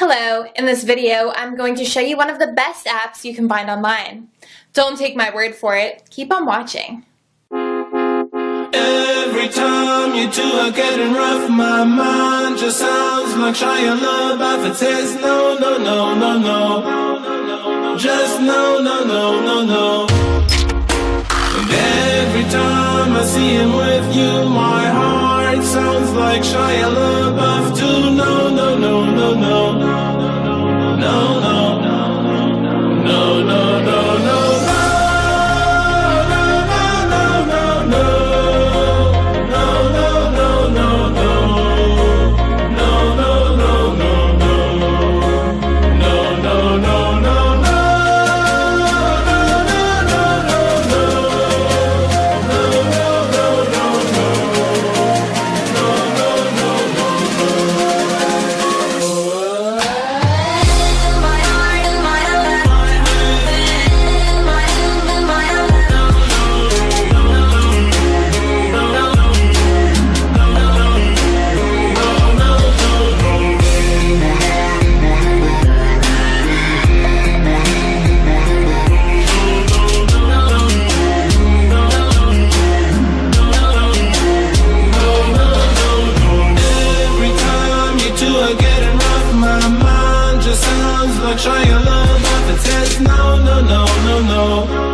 Hello, in this video I'm going to show you one of the best apps you can find online. Don't take my word for it, keep on watching. Every time you two are getting rough, my mind just sounds like Shia LaBeouf. It says no, no, no, no, no, just no, no, no, no, no. And every time I see him with you, my heart sounds like Shia LaBeouf too. No, no, no, no, no, no, no, no, no, no, no, no. Shia LaBeouf, it says no, no, no, no, no.